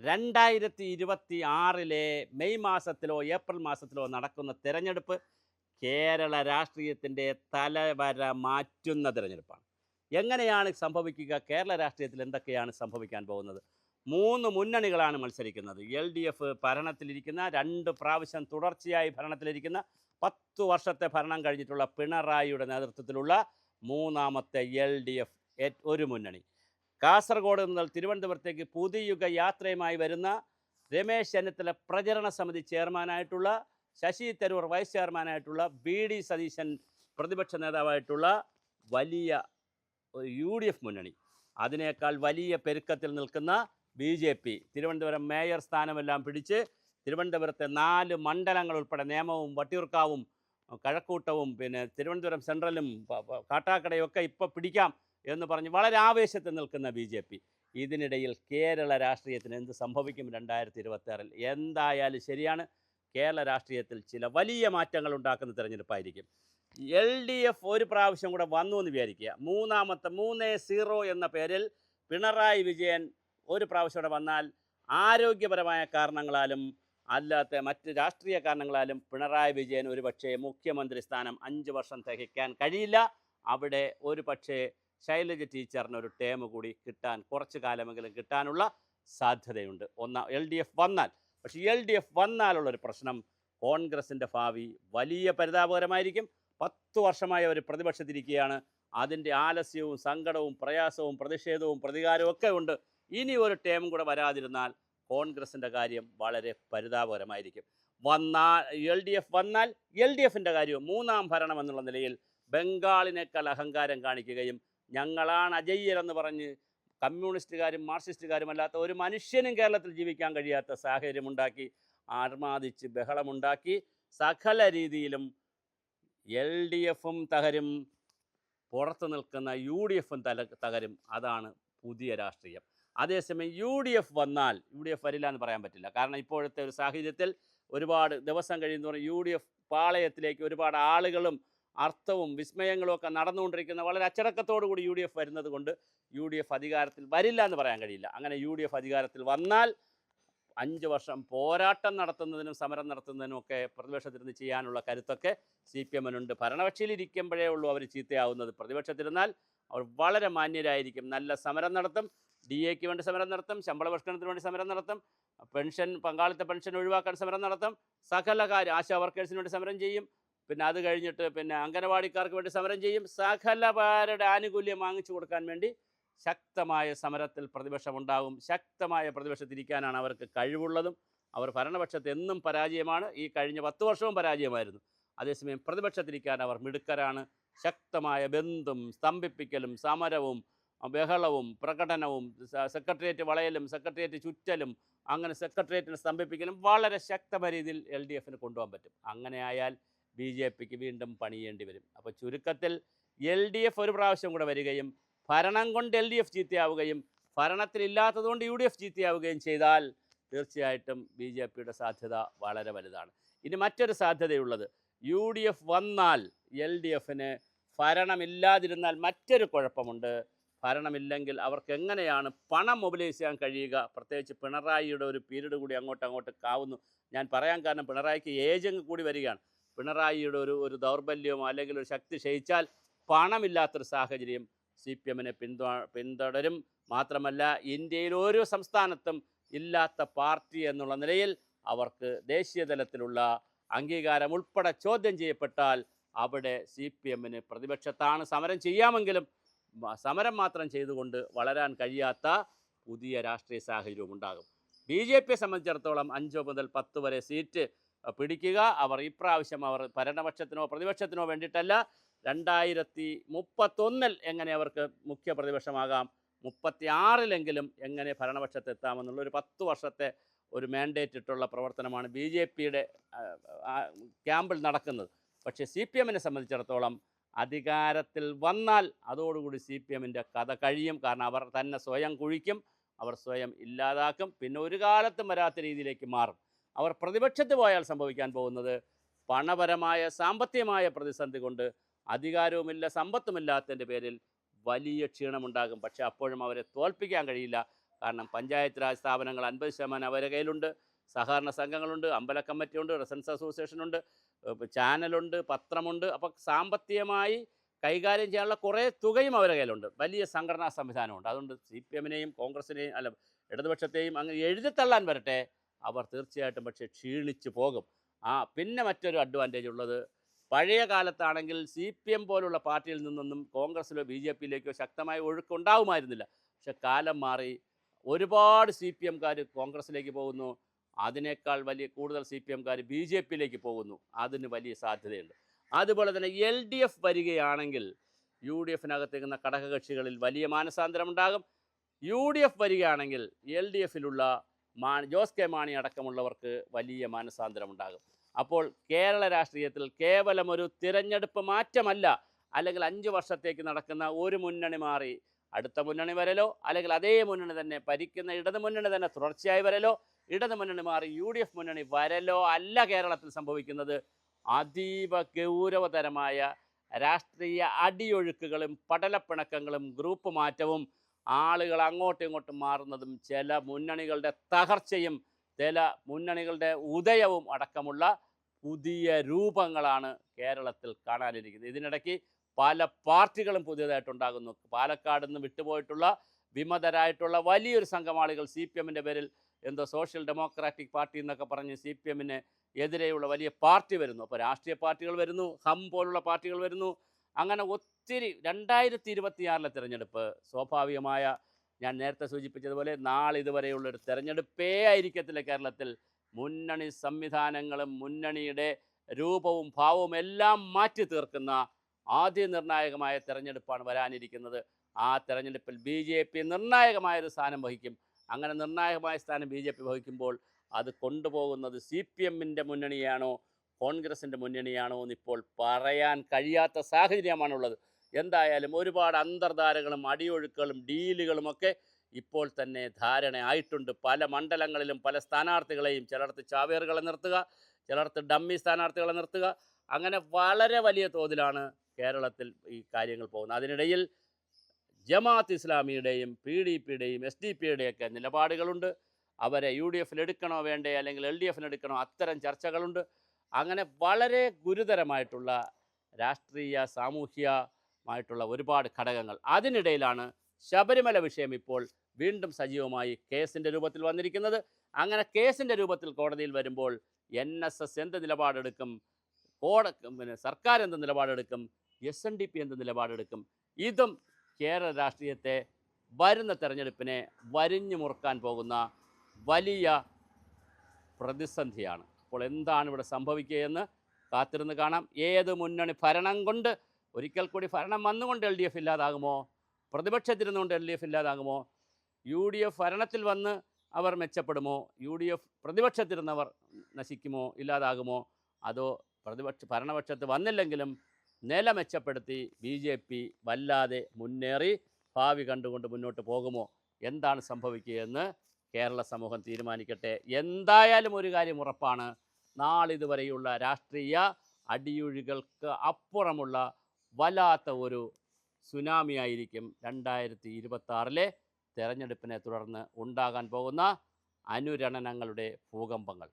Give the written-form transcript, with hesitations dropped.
2026 May മാസത്തിലോ April മാസത്തിലോ നടക്കുന്ന തിരഞ്ഞെടുപ്പ് കേരള രാഷ്ട്രീയത്തിൻ്റെ തലവര മാറ്റുന്ന തിരഞ്ഞെടുപ്പാണ്. എങ്ങനെയാണ് സംഭവിക്കുക? കേരള രാഷ്ട്രീയത്തിൽ എന്തൊക്കെയാണ് സംഭവിക്കാൻ പോകുന്നത്? 3 മുന്നണികളാണ് മത്സരിക്കുന്നത്. LDF ഭരണത്തിലിരിക്കുന്ന 2 പ്രാവശ്യം തുടർച്ചയായി ഭരണത്തിലിരിക്കുന്ന 10 വർഷത്തെ ഭരണം കഴിഞ്ഞിട്ടുള്ള പിണറായിയുടെ നേതൃത്വത്തിലുള്ള മൂന്നാമത്തെ LDF ഒരു മുന്നണി. കാസർഗോഡ് മുതൽ തിരുവനന്തപുരത്തേക്ക് പുതുയുഗ യാത്രയുമായി വരുന്ന രമേശ് ചെന്നിത്തല പ്രചരണ സമിതി ചെയർമാനായിട്ടുള്ള, ശശി തരൂർ വൈസ് ചെയർമാനായിട്ടുള്ള, BD സതീശൻ പ്രതിപക്ഷ നേതാവായിട്ടുള്ള വലിയ UDF മുന്നണി. അതിനേക്കാൾ വലിയ പെരുക്കത്തിൽ നിൽക്കുന്ന BJP തിരുവനന്തപുരം മേയർ സ്ഥാനമെല്ലാം പിടിച്ച് തിരുവനന്തപുരത്തെ 4 മണ്ഡലങ്ങൾ ഉൾപ്പെടെ നേമവും വട്ടിയൂർക്കാവും കഴക്കൂട്ടവും പിന്നെ തിരുവനന്തപുരം സെൻട്രലും കാട്ടാക്കടയും ഒക്കെ ഇപ്പോൾ പിടിക്കാം എന്ന് പറഞ്ഞ് വളരെ ആവേശത്തിൽ നിൽക്കുന്ന BJP. ഇതിനിടയിൽ കേരള രാഷ്ട്രീയത്തിന് എന്ത് സംഭവിക്കും 2026? എന്തായാലും ശരിയാണ്, കേരള രാഷ്ട്രീയത്തിൽ ചില വലിയ മാറ്റങ്ങൾ ഉണ്ടാക്കുന്ന തിരഞ്ഞെടുപ്പായിരിക്കും. LDF ഒരു പ്രാവശ്യം കൂടെ വന്നു എന്ന് വിചാരിക്കുക. 3-0 എന്ന പേരിൽ പിണറായി വിജയൻ ഒരു പ്രാവശ്യം കൂടെ വന്നാൽ ആരോഗ്യപരമായ കാരണങ്ങളാലും അല്ലാത്ത മറ്റ് രാഷ്ട്രീയ കാരണങ്ങളാലും പിണറായി വിജയൻ ഒരു പക്ഷേ മുഖ്യമന്ത്രി സ്ഥാനം 5 വർഷം തികയ്ക്കാൻ കഴിയില്ല. അവിടെ ഒരു പക്ഷേ ശൈലജ ടീച്ചറിന് ഒരു ടേം കൂടി കിട്ടാൻ, കുറച്ച് കാലമെങ്കിലും കിട്ടാനുള്ള സാധ്യതയുണ്ട്. LDF വന്നാൽ. പക്ഷേ LDF വന്നാലുള്ളൊരു പ്രശ്നം, കോൺഗ്രസിൻ്റെ ഭാവി വലിയ പരിതാപകരമായിരിക്കും. 10 വർഷമായി അവർ പ്രതിപക്ഷത്തിരിക്കുകയാണ്. അതിൻ്റെ ആലസ്യവും സങ്കടവും പ്രയാസവും പ്രതിഷേധവും പ്രതികാരവും ഒക്കെ ഉണ്ട്. ഇനി ഒരു ടേം കൂടെ വരാതിരുന്നാൽ കോൺഗ്രസിൻ്റെ കാര്യം വളരെ പരിതാപകരമായിരിക്കും. LDF വന്നാൽ LDFിൻ്റെ കാര്യവും 3ാം ഭരണം എന്നുള്ള നിലയിൽ ബംഗാളിനേക്കാൾ അഹങ്കാരം കാണിക്കുകയും ഞങ്ങളാണ് അജയ്യരെന്ന് പറഞ്ഞ് കമ്മ്യൂണിസ്റ്റുകാരും മാർക്സിസ്റ്റുകാരുമല്ലാത്ത ഒരു മനുഷ്യനും കേരളത്തിൽ ജീവിക്കാൻ കഴിയാത്ത സാഹചര്യമുണ്ടാക്കി, ആർമാദിച്ച് ബഹളമുണ്ടാക്കി സകല രീതിയിലും LDFും തകരും, പുറത്ത് നിൽക്കുന്ന UDFും തകരും. അതാണ് പുതിയ രാഷ്ട്രീയം. അതേസമയം UDF വന്നാൽ, UDF വരില്ല എന്ന് പറയാൻ പറ്റില്ല. കാരണം ഇപ്പോഴത്തെ ഒരു സാഹചര്യത്തിൽ ഒരുപാട് ദിവസം കഴിയുന്നതോറും UDF പാളയത്തിലേക്ക് ഒരുപാട് ആളുകളും അർത്ഥവും വിസ്മയങ്ങളും ഒക്കെ നടന്നുകൊണ്ടിരിക്കുന്ന വളരെ അച്ചടക്കത്തോടു കൂടി UDF വരുന്നത് കൊണ്ട് UDF അധികാരത്തിൽ വരില്ല എന്ന് പറയാൻ കഴിയില്ല. അങ്ങനെ UDF അധികാരത്തിൽ വന്നാൽ 5 വർഷം പോരാട്ടം നടത്തുന്നതിനും സമരം നടത്തുന്നതിനും ഒക്കെ പ്രതിപക്ഷത്തിരുന്ന് ചെയ്യാനുള്ള കരുത്തൊക്കെ CPMനുണ്ട്. ഭരണകക്ഷിയിലിരിക്കുമ്പോഴേ ഉള്ളൂ അവർ ചീത്തയാവുന്നത്. പ്രതിപക്ഷത്തിരുന്നാൽ അവർ വളരെ മാന്യരായിരിക്കും. നല്ല സമരം നടത്തും, DAക്ക് വേണ്ടി സമരം നടത്തും, ശമ്പള പരിഷ്കരണത്തിന് വേണ്ടി സമരം നടത്തും, പങ്കാളിത്ത പെൻഷൻ ഒഴിവാക്കാൻ സമരം നടത്തും, സകല കാര്യം ആശാ വർക്കേഴ്സിന് വേണ്ടി സമരം ചെയ്യും. പിന്നെ അത് കഴിഞ്ഞിട്ട് അംഗനവാടിക്കാർക്ക് വേണ്ടി സമരം ചെയ്യും. സകലപാരുടെ ആനുകൂല്യം വാങ്ങിച്ചു കൊടുക്കാൻ വേണ്ടി ശക്തമായ സമരത്തിൽ പ്രതിപക്ഷമുണ്ടാകും. ശക്തമായ പ്രതിപക്ഷത്തിരിക്കാനാണ് അവർക്ക് കഴിവുള്ളതും. അവർ ഭരണപക്ഷത്ത് എന്നും പരാജയമാണ്. ഈ കഴിഞ്ഞ 10 വർഷവും പരാജയമായിരുന്നു. അതേസമയം പ്രതിപക്ഷത്തിരിക്കാൻ അവർ മിടുക്കരാണ്. ശക്തമായ ബന്ധും സ്തംഭിപ്പിക്കലും സമരവും ബഹളവും പ്രകടനവും സെക്രട്ടേറിയറ്റ് വളയലും സെക്രട്ടേറിയറ്റ് ചുറ്റലും അങ്ങനെ സെക്രട്ടേറിയറ്റിനെ സ്തംഭിപ്പിക്കലും വളരെ ശക്തമായ രീതിയിൽ LDFന് കൊണ്ടുപോകാൻ പറ്റും. അങ്ങനെയായാൽ BJPക്ക് വീണ്ടും പണിയേണ്ടി വരും. അപ്പോൾ ചുരുക്കത്തിൽ LDF ഒരു പ്രാവശ്യം കൂടെ വരികയും ഭരണം കൊണ്ട് LDF ചീത്തയാവുകയും ഭരണത്തിലില്ലാത്തതുകൊണ്ട് UDF ചീത്തയാവുകയും ചെയ്താൽ തീർച്ചയായിട്ടും BJPയുടെ സാധ്യത വളരെ വലുതാണ്. ഇനി മറ്റൊരു സാധ്യതയുള്ളത്, UDF വന്നാൽ LDFന് ഭരണമില്ലാതിരുന്നാൽ മറ്റൊരു കുഴപ്പമുണ്ട്. ഭരണമില്ലെങ്കിൽ അവർക്ക് എങ്ങനെയാണ് പണം മൊബിലൈസ് ചെയ്യാൻ കഴിയുക? പ്രത്യേകിച്ച് പിണറായിയുടെ ഒരു പീരീഡ് കൂടി അങ്ങോട്ട് കാവുന്നു. ഞാൻ പറയാൻ കാരണം പിണറായിക്ക് ഏജ് കൂടി വരികയാണ്. പിണറായിയുടെ ഒരു ദൗർബല്യമോ അല്ലെങ്കിൽ ഒരു ശക്തി ക്ഷയിച്ചാൽ പണമില്ലാത്തൊരു സാഹചര്യം CPMനെ പിന്തുടരും. മാത്രമല്ല ഇന്ത്യയിൽ ഓരോ സംസ്ഥാനത്തും ഇല്ലാത്ത പാർട്ടി എന്നുള്ള നിലയിൽ അവർക്ക് ദേശീയ തലത്തിലുള്ള അംഗീകാരം ഉൾപ്പെടെ ചോദ്യം ചെയ്യപ്പെട്ടാൽ അവിടെ CPMന് പ്രതിപക്ഷത്താണ് സമരം ചെയ്യാമെങ്കിലും സമരം മാത്രം ചെയ്തുകൊണ്ട് വളരാൻ കഴിയാത്ത പുതിയ രാഷ്ട്രീയ സാഹചര്യവും ഉണ്ടാകും. BJPയെ സംബന്ധിച്ചിടത്തോളം 5 മുതൽ 10 വരെ സീറ്റ് പിടിക്കുക. അവർ ഇപ്രാവശ്യം അവർ ഭരണപക്ഷത്തിനോ പ്രതിപക്ഷത്തിനോ വേണ്ടിയിട്ടല്ല, 2031 എങ്ങനെ അവർക്ക് മുഖ്യ പ്രതിപക്ഷമാകാം, 36 എങ്ങനെ ഭരണപക്ഷത്തെത്താമെന്നുള്ള ഒരു 10 വർഷത്തെ ഒരു മാൻഡേറ്റ് ഇട്ടുള്ള പ്രവർത്തനമാണ് BJPയുടെ ക്യാമ്പിൽ നടക്കുന്നത്. പക്ഷേ CPMനെ സംബന്ധിച്ചിടത്തോളം അധികാരത്തിൽ വന്നാൽ അതോടുകൂടി CPMൻ്റെ കഥ കഴിയും. കാരണം അവർ തന്നെ സ്വയം കുഴിക്കും, അവർ സ്വയം ഇല്ലാതാക്കും, പിന്നെ ഒരു കാലത്തും വരാത്ത രീതിയിലേക്ക് മാറും. അവർ പ്രതിപക്ഷത്ത് പോയാൽ സംഭവിക്കാൻ പോകുന്നത് പണപരമായ സാമ്പത്തികമായ പ്രതിസന്ധി കൊണ്ട് അധികാരവുമില്ല സമ്പത്തുമില്ലാത്തതിൻ്റെ പേരിൽ വലിയ ക്ഷീണമുണ്ടാകും. പക്ഷേ അപ്പോഴും അവരെ തോൽപ്പിക്കാൻ കഴിയില്ല. കാരണം പഞ്ചായത്ത് രാജ് സ്ഥാപനങ്ങൾ 50% അവരുടെ കയ്യിലുണ്ട്, സഹകരണ സംഘങ്ങളുണ്ട്, അമ്പല കമ്മിറ്റിയുണ്ട്, റെസിഡൻസ് അസോസിയേഷനുണ്ട്, ചാനലുണ്ട്, പത്രമുണ്ട്. അപ്പോൾ സാമ്പത്തികമായി കൈകാര്യം ചെയ്യാനുള്ള കുറേ തുകയും അവരുടെ കയ്യിലുണ്ട്, വലിയ സംഘടനാ സംവിധാനമുണ്ട്. അതുകൊണ്ട് CPM-നെയും കോൺഗ്രസിനെയും അല്ല ഇടതുപക്ഷത്തെയും അങ്ങ് എഴുതിത്തള്ളാൻ വരട്ടെ, അവർ തീർച്ചയായിട്ടും പക്ഷേ ക്ഷീണിച്ചു പോകും. പിന്നെ മറ്റൊരു അഡ്വാൻറ്റേജ് ഉള്ളത്, പഴയ കാലത്താണെങ്കിൽ CPM പോലുള്ള പാർട്ടിയിൽ നിന്നൊന്നും കോൺഗ്രസ്സിലോ BJP-യിലേക്കോ ശക്തമായ ഒഴുക്കുണ്ടാവുമായിരുന്നില്ല. പക്ഷെ കാലം മാറി, ഒരുപാട് CPM-കാർ കോൺഗ്രസ്സിലേക്ക് പോകുന്നു, അതിനേക്കാൾ കൂടുതൽ CPM-കാർ BJP-യിലേക്ക് പോകുന്നു. അതിന് വലിയ സാധ്യതയുണ്ട്. അതുപോലെ തന്നെ LDF വരികയാണെങ്കിൽ UDF-നകത്തേക്കുന്ന ഘടകകക്ഷികളിൽ വലിയ മാനസാന്തരമുണ്ടാകും. UDF വരികയാണെങ്കിൽ LDF-ലുള്ള ജോസ് കെ മാണി അടക്കമുള്ളവർക്ക് വലിയ മാനസാന്തരമുണ്ടാകും. അപ്പോൾ കേരള രാഷ്ട്രീയത്തിൽ കേവലം ഒരു തിരഞ്ഞെടുപ്പ് മാറ്റമല്ല, അല്ലെങ്കിൽ 5 വർഷത്തേക്ക് നടക്കുന്ന ഒരു മുന്നണി മാറി അടുത്ത മുന്നണി വരലോ, അല്ലെങ്കിൽ അതേ മുന്നണി തന്നെ ഭരിക്കുന്ന ഇടത് മുന്നണി തന്നെ തുടർച്ചയായി വരലോ, ഇടത് മുന്നണി മാറി UDF മുന്നണി വരലോ അല്ല കേരളത്തിൽ സംഭവിക്കുന്നത്. അതീവ ഗൗരവതരമായ രാഷ്ട്രീയ അടിയൊഴുക്കുകളും പടലപ്പിണക്കങ്ങളും ഗ്രൂപ്പ് മാറ്റവും ആളുകൾ അങ്ങോട്ടും ഇങ്ങോട്ടും മാറുന്നതും ചില മുന്നണികളുടെ തകർച്ചയും ചില മുന്നണികളുടെ ഉദയവും അടക്കമുള്ള പുതിയ രൂപങ്ങളാണ് കേരളത്തിൽ കാണാനിരിക്കുന്നത്. ഇതിനിടയ്ക്ക് പല പാർട്ടികളും പുതിയതായിട്ടുണ്ടാകുന്നു. പാലക്കാട് നിന്ന് വിട്ടുപോയിട്ടുള്ള വിമതരായിട്ടുള്ള വലിയൊരു സംഘം ആളുകൾ CPM-ൻ്റെ പേരിൽ എന്തോ സോഷ്യൽ ഡെമോക്രാറ്റിക് പാർട്ടി എന്നൊക്കെ പറഞ്ഞ് CPM-ന് എതിരെയുള്ള വലിയ പാർട്ടി വരുന്നു. അപ്പോൾ രാഷ്ട്രീയ പാർട്ടികൾ വരുന്നു, ഹം പോലുള്ള പാർട്ടികൾ വരുന്നു. അങ്ങനെ ഒത്തിരി 2026 തിരഞ്ഞെടുപ്പ് സ്വാഭാവികമായ, ഞാൻ നേരത്തെ സൂചിപ്പിച്ചതുപോലെ നാളിതുവരെയുള്ളൊരു തിരഞ്ഞെടുപ്പേ ആയിരിക്കത്തില്ല കേരളത്തിൽ. മുന്നണി സംവിധാനങ്ങളും മുന്നണിയുടെ രൂപവും ഭാവവും എല്ലാം മാറ്റി തീർക്കുന്ന ആദ്യനിർണായകമായ തിരഞ്ഞെടുപ്പാണ് വരാനിരിക്കുന്നത്. ആ തിരഞ്ഞെടുപ്പിൽ BJP നിർണായകമായൊരു സ്ഥാനം വഹിക്കും. അങ്ങനെ നിർണായകമായ സ്ഥാനം BJP വഹിക്കുമ്പോൾ അത് കൊണ്ടുപോകുന്നത് CPM-ൻ്റെ മുന്നണിയാണോ കോൺഗ്രസിൻ്റെ മുന്നണിയാണോ എന്നിപ്പോൾ പറയാൻ കഴിയാത്ത സാഹചര്യമാണുള്ളത്. എന്തായാലും ഒരുപാട് അന്തർധാരകളും അടിയൊഴുക്കുകളും ഡീലുകളുമൊക്കെ ഇപ്പോൾ തന്നെ ധാരണയായിട്ടുണ്ട്. പല മണ്ഡലങ്ങളിലും പല സ്ഥാനാർത്ഥികളെയും, ചിലയിടത്ത് ചാവേറുകളെ നിർത്തുക, ചിലയിടത്ത് ഡമ്മി സ്ഥാനാർത്ഥികളെ നിർത്തുക, അങ്ങനെ വളരെ വലിയ തോതിലാണ് കേരളത്തിൽ ഈ കാര്യങ്ങൾ പോകുന്നത്. അതിനിടയിൽ ജമാഅത്ത് ഇസ്ലാമിയുടെയും PDP-യുടെയും SDP-യുടെയൊക്കെ നിലപാടുകളുണ്ട്. അവരെ UDF-ൽ എടുക്കണോ വേണ്ടേ, അല്ലെങ്കിൽ LDF-ന് എടുക്കണോ, അത്തരം ചർച്ചകളുണ്ട്. അങ്ങനെ വളരെ ഗുരുതരമായിട്ടുള്ള രാഷ്ട്രീയ സാമൂഹ്യമായിട്ടുള്ള ഒരുപാട് ഘടകങ്ങൾ. അതിനിടയിലാണ് ശബരിമല വിഷയം ഇപ്പോൾ വീണ്ടും സജീവമായി കേസിൻ്റെ രൂപത്തിൽ വന്നിരിക്കുന്നത്. അങ്ങനെ കേസിൻ്റെ രൂപത്തിൽ കോടതിയിൽ വരുമ്പോൾ NSS എന്ത് നിലപാടെടുക്കും, സർക്കാർ എന്ത് നിലപാടെടുക്കും, SNDP എന്ത് നിലപാടെടുക്കും, ഇതും കേരള രാഷ്ട്രീയത്തെ വരുന്ന തെരഞ്ഞെടുപ്പിനെ വരിഞ്ഞു മുറുക്കാൻ പോകുന്ന വലിയ പ്രതിസന്ധിയാണ്. അപ്പോൾ എന്താണ് ഇവിടെ സംഭവിക്കുകയെന്ന് കാത്തിരുന്ന് കാണാം. ഏത് മുന്നണി ഭരണം കൊണ്ട്, ഒരിക്കൽ കൂടി ഭരണം വന്നുകൊണ്ട് LDF ഇല്ലാതാകുമോ, പ്രതിപക്ഷത്തിരുന്നുകൊണ്ട് LDF ഇല്ലാതാകുമോ, UDF ഭരണത്തിൽ വന്ന് അവർ മെച്ചപ്പെടുമോ, UDF പ്രതിപക്ഷത്തിരുന്നവർ നശിക്കുമോ, ഇല്ലാതാകുമോ, അതോ ഭരണപക്ഷത്ത് വന്നില്ലെങ്കിലും നില മെച്ചപ്പെടുത്തി BJP വല്ലാതെ മുന്നേറി ഭാവി കണ്ടുകൊണ്ട് മുന്നോട്ട് പോകുമോ, എന്താണ് സംഭവിക്കുകയെന്ന് കേരള സമൂഹം തീരുമാനിക്കട്ടെ. എന്തായാലും ഒരു കാര്യം ഉറപ്പാണ്, നാളിതുവരെയുള്ള രാഷ്ട്രീയ അടിയൊഴുകൾക്ക് അപ്പുറമുള്ള വല്ലാത്ത ഒരു സുനാമി ആയിരിക്കും 2026 തെരഞ്ഞെടുപ്പിനെ തുടർന്ന് ഉണ്ടാകാൻ പോകുന്ന അനുരണനങ്ങളുടെ ഭൂകമ്പങ്ങൾ.